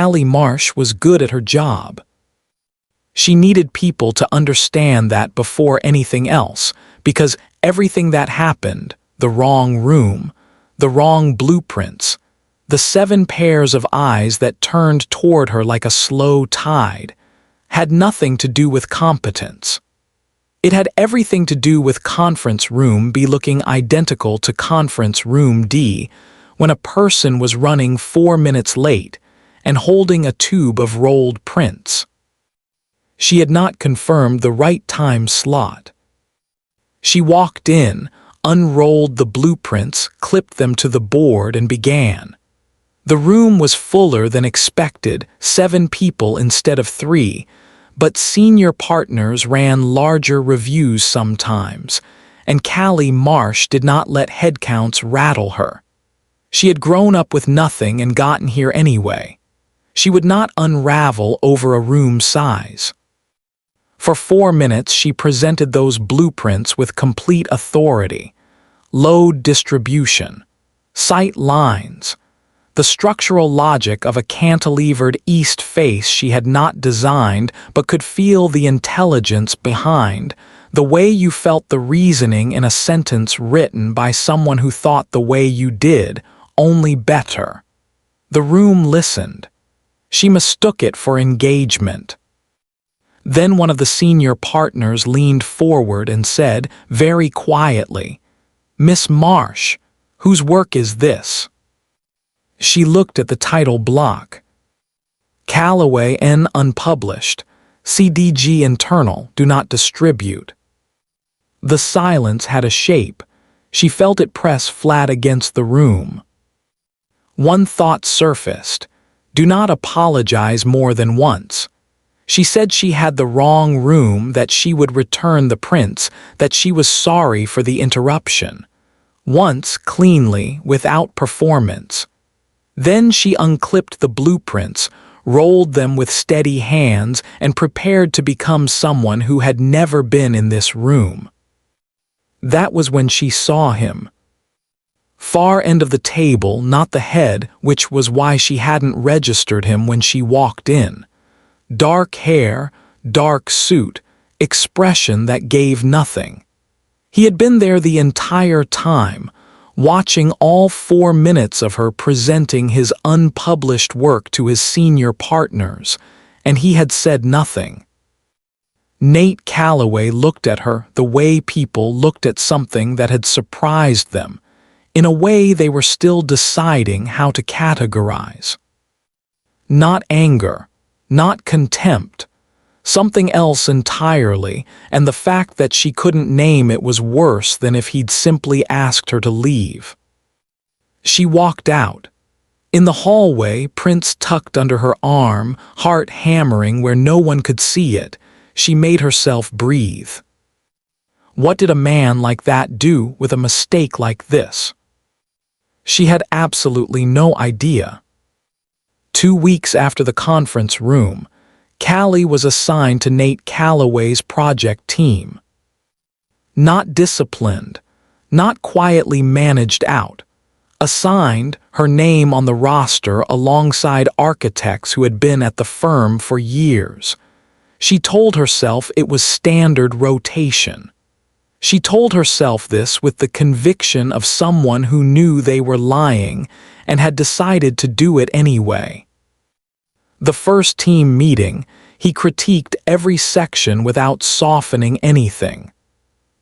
Callie Marsh was good at her job. She needed people to understand that before anything else, because everything that happened, the wrong room, the wrong blueprints, the 7 pairs of eyes that turned toward her like a slow tide, had nothing to do with competence. It had everything to do with conference room B looking identical to conference room D when a person was running 4 minutes late and holding a tube of rolled prints. She had not confirmed the right time slot. She walked in, unrolled the blueprints, clipped them to the board, and began. The room was fuller than expected, 7 people instead of 3, but senior partners ran larger reviews sometimes, and Callie Marsh did not let headcounts rattle her. She had grown up with nothing and gotten here anyway. She would not unravel over a room size. For 4 minutes she presented those blueprints with complete authority. Load distribution, sight lines, the structural logic of a cantilevered east face she had not designed but could feel the intelligence behind, the way you felt the reasoning in a sentence written by someone who thought the way you did, only better. The room listened. She mistook it for engagement. Then one of the senior partners leaned forward and said, very quietly, "Miss Marsh, whose work is this?" She looked at the title block. Calloway N. Unpublished, CDG Internal, do not distribute. The silence had a shape. She felt it press flat against the room. One thought surfaced. Do not apologize more than once. She said she had the wrong room, that she would return the prints, that she was sorry for the interruption. Once, cleanly, without performance. Then she unclipped the blueprints, rolled them with steady hands, and prepared to become someone who had never been in this room. That was when she saw him. Far end of the table, not the head, which was why she hadn't registered him when she walked in. Dark hair, dark suit, expression that gave nothing. He had been there the entire time, watching all 4 minutes of her presenting his unpublished work to his senior partners, and he had said nothing. Nate Calloway looked at her the way people looked at something that had surprised them, in a way they were still deciding how to categorize. Not anger, not contempt, something else entirely, and the fact that she couldn't name it was worse than if he'd simply asked her to leave. She walked out. In the hallway, prints tucked under her arm, heart hammering where no one could see it, she made herself breathe. What did a man like that do with a mistake like this? She had absolutely no idea. 2 weeks after the conference room, Callie was assigned to Nate Calloway's project team. Not disciplined, not quietly managed out. Assigned, her name on the roster alongside architects who had been at the firm for years. She told herself it was standard rotation. She told herself this with the conviction of someone who knew they were lying and had decided to do it anyway. The first team meeting, he critiqued every section without softening anything.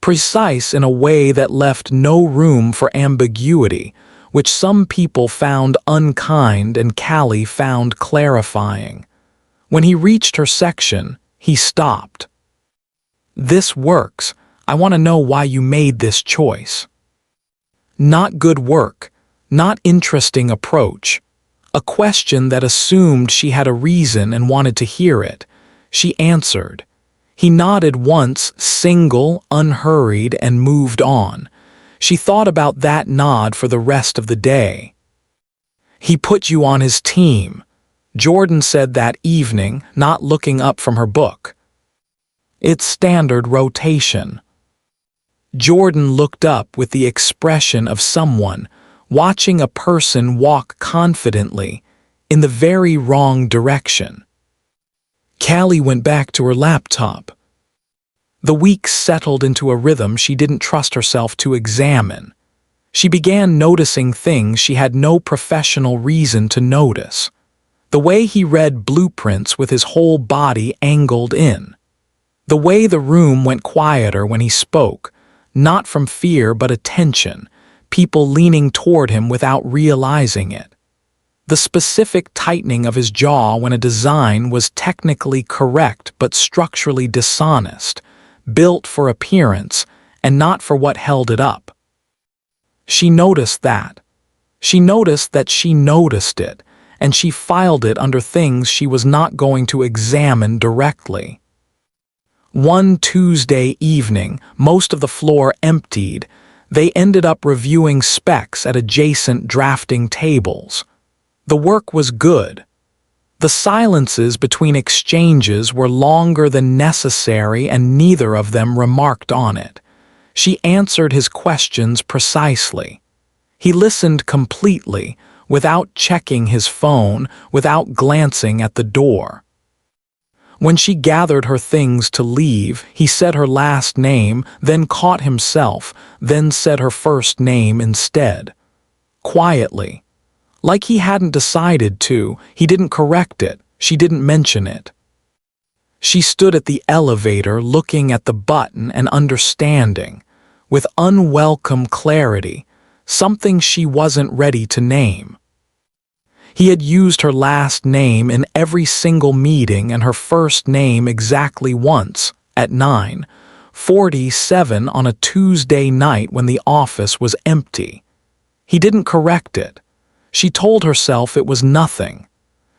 Precise in a way that left no room for ambiguity, which some people found unkind and Callie found clarifying. When he reached her section, he stopped. "This works. I want to know why you made this choice." Not good work, not interesting approach. A question that assumed she had a reason and wanted to hear it. She answered. He nodded once, single, unhurried, and moved on. She thought about that nod for the rest of the day. "He put you on his team," Jordan said that evening, not looking up from her book. "It's standard rotation." Jordan looked up with the expression of someone watching a person walk confidently, in the very wrong direction. Callie went back to her laptop. The weeks settled into a rhythm she didn't trust herself to examine. She began noticing things she had no professional reason to notice. The way he read blueprints with his whole body angled in. The way the room went quieter when he spoke, not from fear but attention, people leaning toward him without realizing it. The specific tightening of his jaw when a design was technically correct but structurally dishonest, built for appearance and not for what held it up. She noticed that. She noticed that she noticed it, and she filed it under things she was not going to examine directly. One Tuesday evening, most of the floor emptied, they ended up reviewing specs at adjacent drafting tables. The work was good. The silences between exchanges were longer than necessary and neither of them remarked on it. She answered his questions precisely. He listened completely, without checking his phone, without glancing at the door. When she gathered her things to leave, he said her last name, then caught himself, then said her first name instead. Quietly. Like he hadn't decided to, he didn't correct it, she didn't mention it. She stood at the elevator looking at the button and understanding, with unwelcome clarity, something she wasn't ready to name. He had used her last name in every single meeting and her first name exactly once, at 9:47 on a Tuesday night when the office was empty. He didn't correct it. She told herself it was nothing.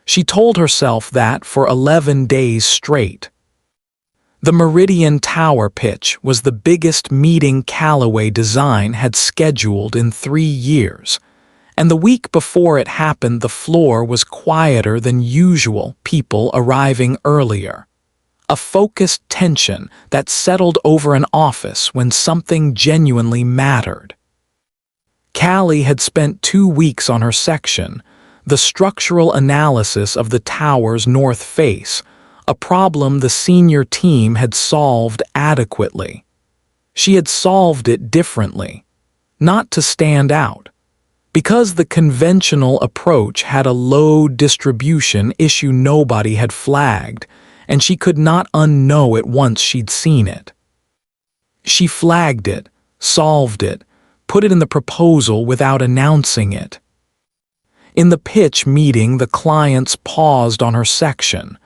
She told herself that for 11 days straight. The Meridian Tower pitch was the biggest meeting Calloway Design had scheduled in 3 years, and the week before it happened the floor was quieter than usual, people arriving earlier. A focused tension that settled over an office when something genuinely mattered. Callie had spent 2 weeks on her section, the structural analysis of the tower's north face, a problem the senior team had solved adequately. She had solved it differently, not to stand out, because the conventional approach had a load distribution issue nobody had flagged, and she could not unknow it once she'd seen it. She flagged it, solved it, put it in the proposal without announcing it. In the pitch meeting, the clients paused on her section,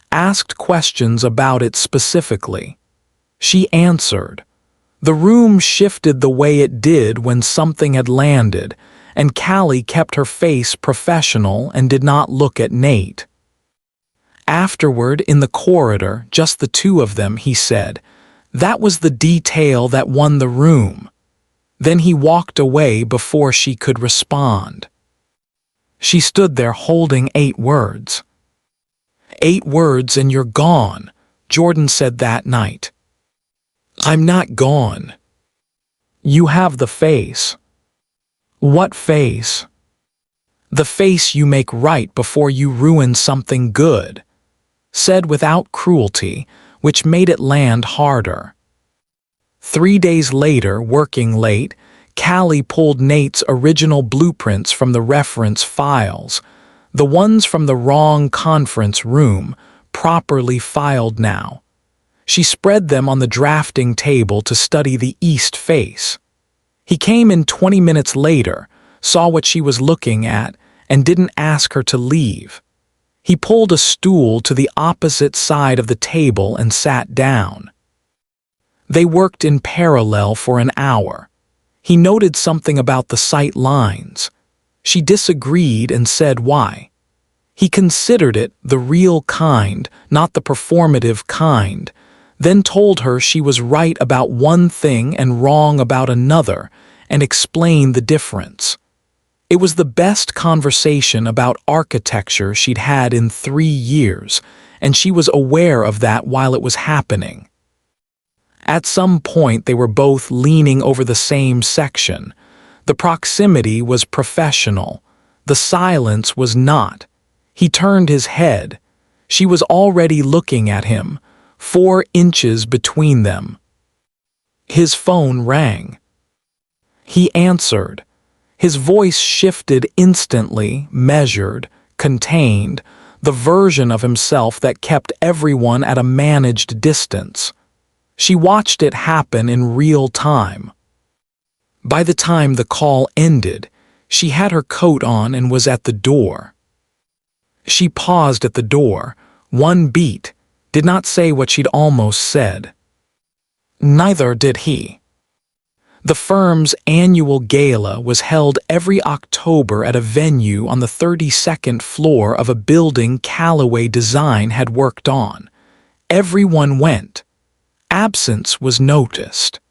asked questions about it specifically. She answered. The room shifted the way it did when something had landed, and Callie kept her face professional and did not look at Nate. Afterward, in the corridor, just the two of them, he said, "That was the detail that won the room." Then he walked away before she could respond. She stood there holding 8 words. 8 words and you're gone, Jordan said that night. I'm not gone. You have the face. What face? The face you make right before you ruin something good, said without cruelty, which made it land harder. 3 days later, working late, Callie pulled Nate's original blueprints from the reference files, the ones from the wrong conference room, properly filed now. She spread them on the drafting table to study the east face. He came in 20 minutes later, saw what she was looking at, and didn't ask her to leave. He pulled a stool to the opposite side of the table and sat down. They worked in parallel for an hour. He noted something about the sight lines. She disagreed and said why. He considered it the real kind, not the performative kind, then told her she was right about one thing and wrong about another, and explained the difference. It was the best conversation about architecture she'd had in 3 years, and she was aware of that while it was happening. At some point they were both leaning over the same section. The proximity was professional. The silence was not. He turned his head. She was already looking at him, 4 inches between them. His phone rang. He answered. His voice shifted instantly, measured, contained, the version of himself that kept everyone at a managed distance. She watched it happen in real time. By the time the call ended, she had her coat on and was at the door. She paused at the door, one beat, did not say what she'd almost said. Neither did he. The firm's annual gala was held every October at a venue on the 32nd floor of a building Calloway Design had worked on. Everyone went. Absence was noticed.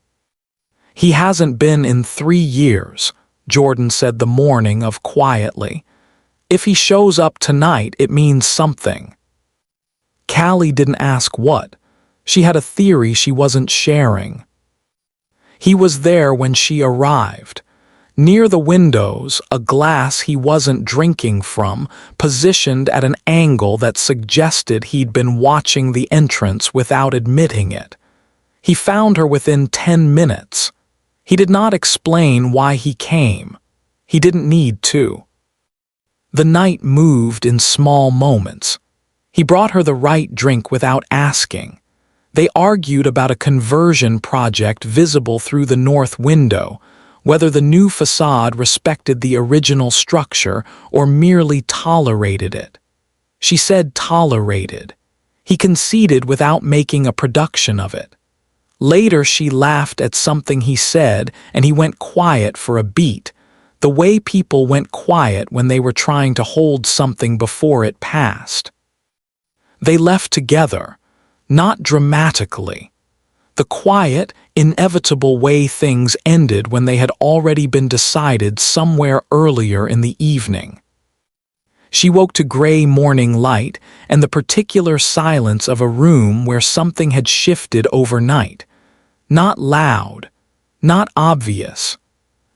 "He hasn't been in 3 years," Jordan said the morning of quietly. "If he shows up tonight, it means something." Callie didn't ask what. She had a theory she wasn't sharing. He was there when she arrived. Near the windows, a glass he wasn't drinking from, positioned at an angle that suggested he'd been watching the entrance without admitting it. He found her within 10 minutes. He did not explain why he came. He didn't need to. The night moved in small moments. He brought her the right drink without asking. They argued about a conversion project visible through the north window, whether the new facade respected the original structure or merely tolerated it. She said tolerated. He conceded without making a production of it. Later she laughed at something he said and he went quiet for a beat, the way people went quiet when they were trying to hold something before it passed. They left together. Not dramatically. The quiet, inevitable way things ended when they had already been decided somewhere earlier in the evening. She woke to gray morning light and the particular silence of a room where something had shifted overnight. Not loud, not obvious.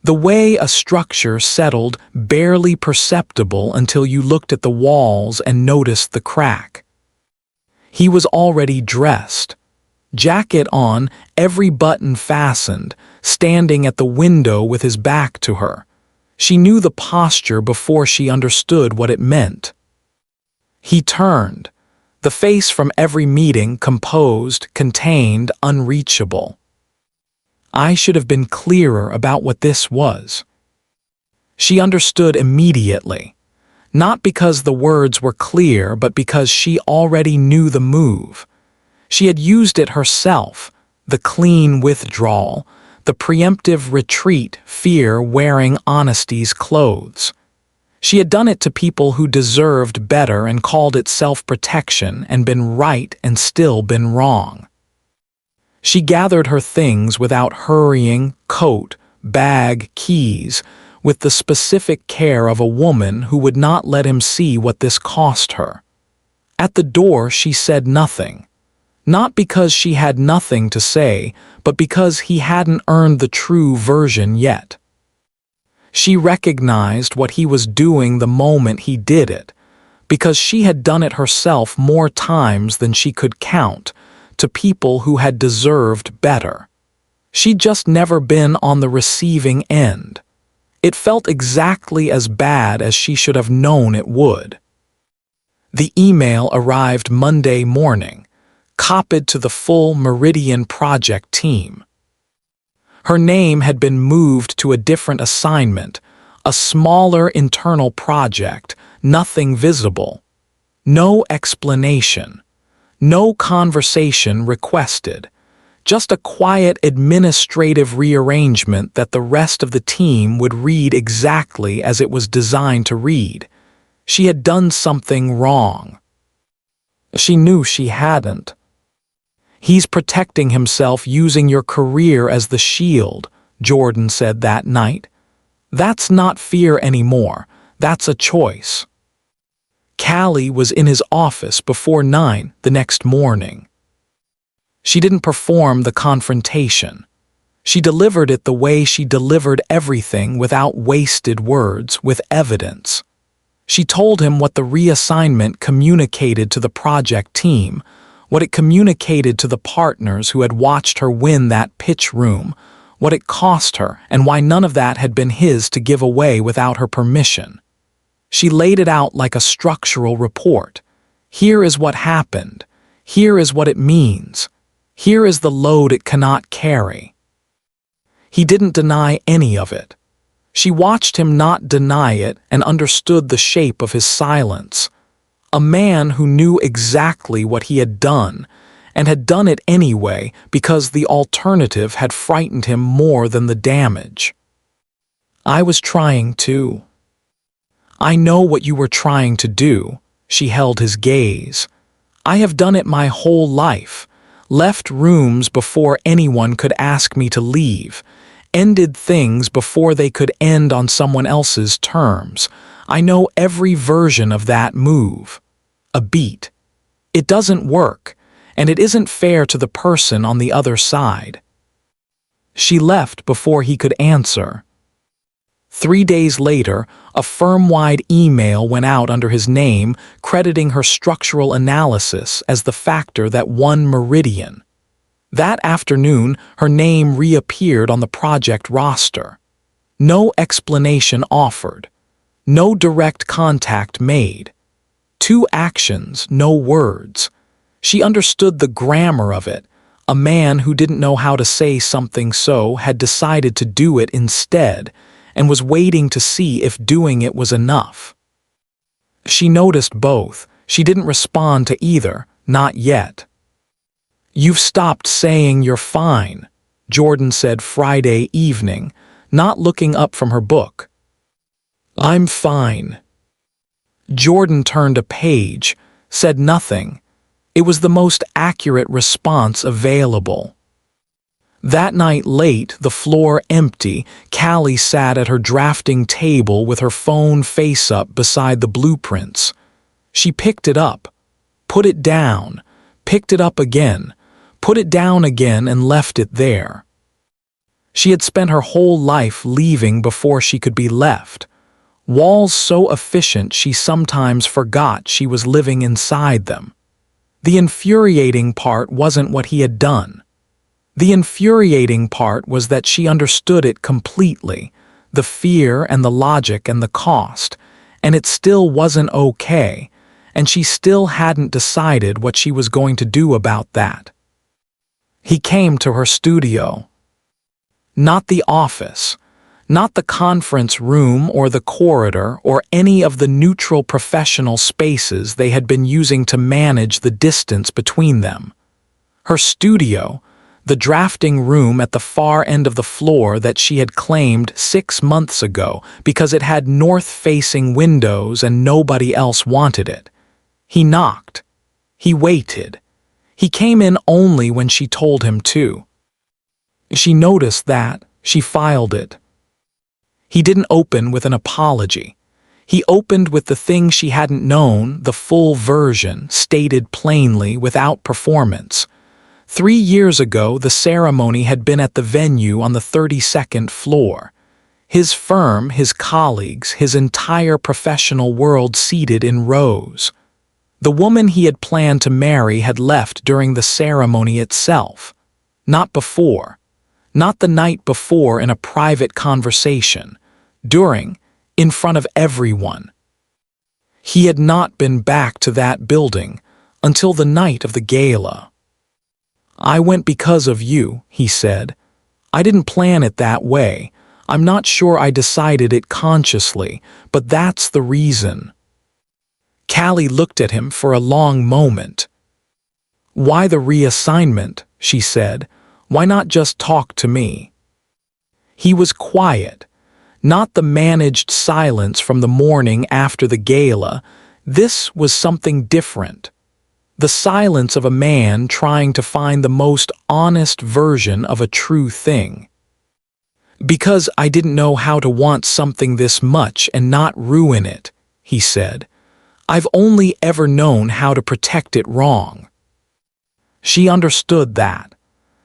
The way a structure settled, barely perceptible until you looked at the walls and noticed the crack. He was already dressed, jacket on, every button fastened, standing at the window with his back to her. She knew the posture before she understood what it meant. He turned, the face from every meeting composed, contained, unreachable. "I should have been clearer about what this was." She understood immediately. Not because the words were clear, but because she already knew the move. She had used it herself, the clean withdrawal, the preemptive retreat, fear wearing honesty's clothes. She had done it to people who deserved better and called it self-protection and been right and still been wrong. She gathered her things without hurrying, coat, bag, keys, with the specific care of a woman who would not let him see what this cost her. At the door she said nothing. Not because she had nothing to say, but because he hadn't earned the true version yet. She recognized what he was doing the moment he did it, because she had done it herself more times than she could count, to people who had deserved better. She'd just never been on the receiving end. It felt exactly as bad as she should have known it would. The email arrived Monday morning, copied to the full Meridian project team. Her name had been moved to a different assignment, a smaller internal project, nothing visible. No explanation. No conversation requested. Just a quiet administrative rearrangement that the rest of the team would read exactly as it was designed to read. She had done something wrong. She knew she hadn't. "He's protecting himself using your career as the shield," Jordan said that night. "That's not fear anymore. That's a choice." Callie was in his office before 9 the next morning. She didn't perform the confrontation. She delivered it the way she delivered everything, without wasted words, with evidence. She told him what the reassignment communicated to the project team, what it communicated to the partners who had watched her win that pitch room, what it cost her, and why none of that had been his to give away without her permission. She laid it out like a structural report. Here is what happened. Here is what it means. Here is the load it cannot carry. He didn't deny any of it. She watched him not deny it and understood the shape of his silence. A man who knew exactly what he had done, and had done it anyway because the alternative had frightened him more than the damage. I was trying to. I know what you were trying to do. She held his gaze. I have done it my whole life. Left rooms before anyone could ask me to leave. Ended things before they could end on someone else's terms. I know every version of that move. A beat. It doesn't work, and it isn't fair to the person on the other side. She left before he could answer. 3 days later, a firm-wide email went out under his name, crediting her structural analysis as the factor that won Meridian. That afternoon, her name reappeared on the project roster. No explanation offered. No direct contact made. 2 actions, no words. She understood the grammar of it. A man who didn't know how to say something so had decided to do it instead, and was waiting to see if doing it was enough. She noticed both. She didn't respond to either, not yet. You've stopped saying you're fine, Jordan said Friday evening, not looking up from her book. I'm fine. Jordan turned a page, said nothing. It was the most accurate response available. That night late, the floor empty, Callie sat at her drafting table with her phone face up beside the blueprints. She picked it up, put it down, picked it up again, put it down again and left it there. She had spent her whole life leaving before she could be left. Walls so efficient she sometimes forgot she was living inside them. The infuriating part wasn't what he had done. The infuriating part was that she understood it completely, the fear and the logic and the cost, and it still wasn't okay, and she still hadn't decided what she was going to do about that. He came to her studio. Not the office, not the conference room or the corridor or any of the neutral professional spaces they had been using to manage the distance between them. Her studio, the drafting room at the far end of the floor that she had claimed 6 months ago because it had north-facing windows and nobody else wanted it. He knocked. He waited. He came in only when she told him to. She noticed that. She filed it. He didn't open with an apology. He opened with the thing she hadn't known, the full version, stated plainly, without performance. 3 years ago, the ceremony had been at the venue on the 32nd floor. His firm, his colleagues, his entire professional world seated in rows. The woman he had planned to marry had left during the ceremony itself. Not before. Not the night before in a private conversation. During, in front of everyone. He had not been back to that building until the night of the gala. I went because of you, he said. I didn't plan it that way. I'm not sure I decided it consciously, but that's the reason. Callie looked at him for a long moment. Why the reassignment, she said. Why not just talk to me? He was quiet. Not the managed silence from the morning after the gala. This was something different. The silence of a man trying to find the most honest version of a true thing. Because I didn't know how to want something this much and not ruin it, he said. I've only ever known how to protect it wrong. She understood that.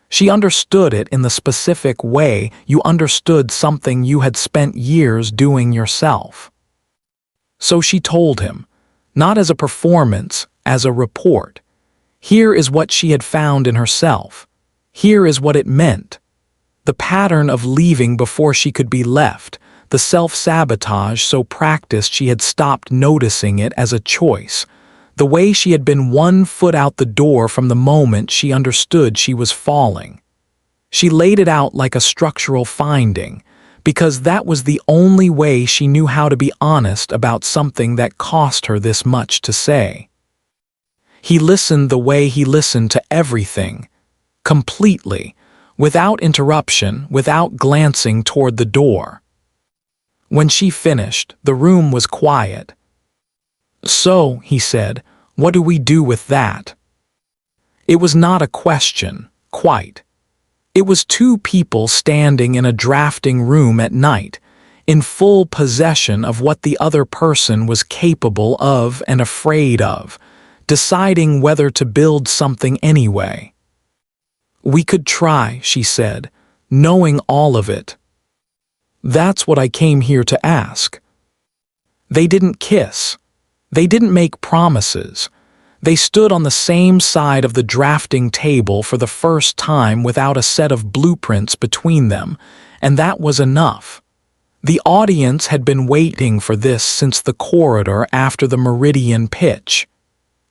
She understood it in the specific way you understood something you had spent years doing yourself. So she told him, not as a performance, as a report. Here is what she had found in herself. Here is what it meant. The pattern of leaving before she could be left, the self-sabotage so practiced she had stopped noticing it as a choice, the way she had been 1 foot out the door from the moment she understood she was falling. She laid it out like a structural finding, because that was the only way she knew how to be honest about something that cost her this much to say. He listened the way he listened to everything, completely, without interruption, without glancing toward the door. When she finished, the room was quiet. "So," he said, "what do we do with that?" It was not a question, quite. It was 2 people standing in a drafting room at night, in full possession of what the other person was capable of and afraid of, deciding whether to build something anyway. "We could try," she said, knowing all of it. "That's what I came here to ask." They didn't kiss. They didn't make promises. They stood on the same side of the drafting table for the first time without a set of blueprints between them, and that was enough. The audience had been waiting for this since the corridor after the Meridian pitch.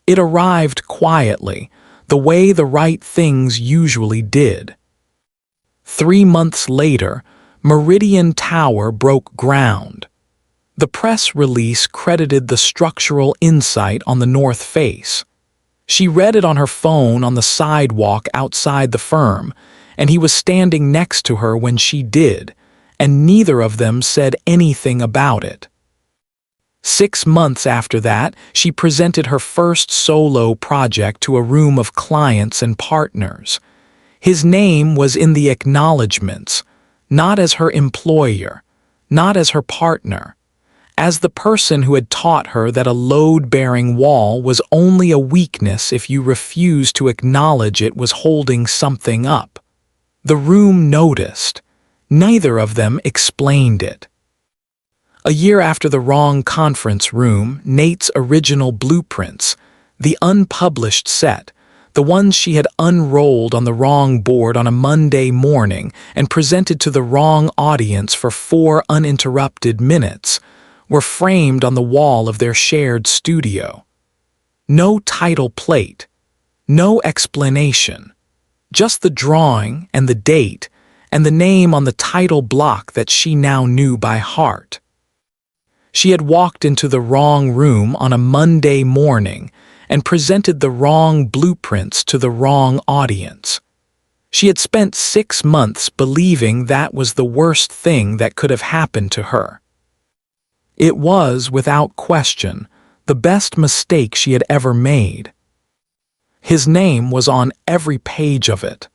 It arrived quietly, the way the right things usually did. 3 months later, Meridian Tower broke ground. The press release credited the structural insight on the north face. She read it on her phone on the sidewalk outside the firm, and he was standing next to her when she did, and neither of them said anything about it. 6 months after that, she presented her first solo project to a room of clients and partners. His name was in the acknowledgments, not as her employer, not as her partner, as the person who had taught her that a load-bearing wall was only a weakness if you refused to acknowledge it was holding something up. The room noticed. Neither of them explained it. A year after the wrong conference room, Nate's original blueprints, the unpublished set, the ones she had unrolled on the wrong board on a Monday morning and presented to the wrong audience for 4 uninterrupted minutes, were framed on the wall of their shared studio. No title plate, no explanation, just the drawing and the date and the name on the title block that she now knew by heart. She had walked into the wrong room on a Monday morning and presented the wrong blueprints to the wrong audience. She had spent 6 months believing that was the worst thing that could have happened to her. It was, without question, the best mistake she had ever made. His name was on every page of it.